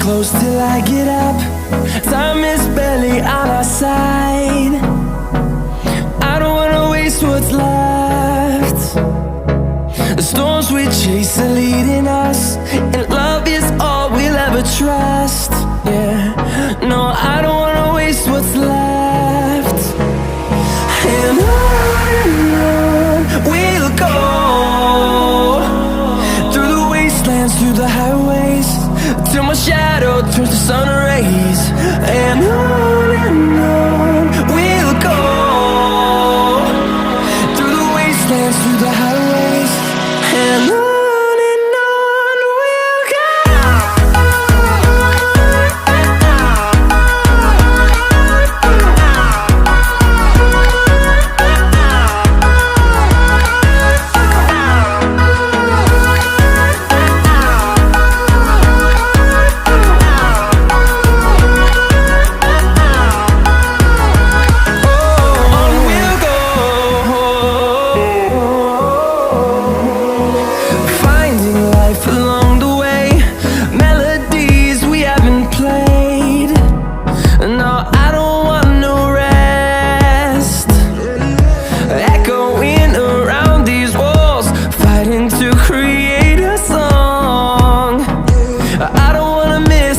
close till I get up. Time is barely on our side. I don't wanna waste what's left. The storms we chase are leading us, and love is all we'll ever trust. Yeah, no, I don't wanna waste what's left. And on we'll go, through the wastelands, through the highways, till my shadow turns to sun rays. And on we'll go, through the wastelands, through the highways, and on. To create a song, I don't wanna miss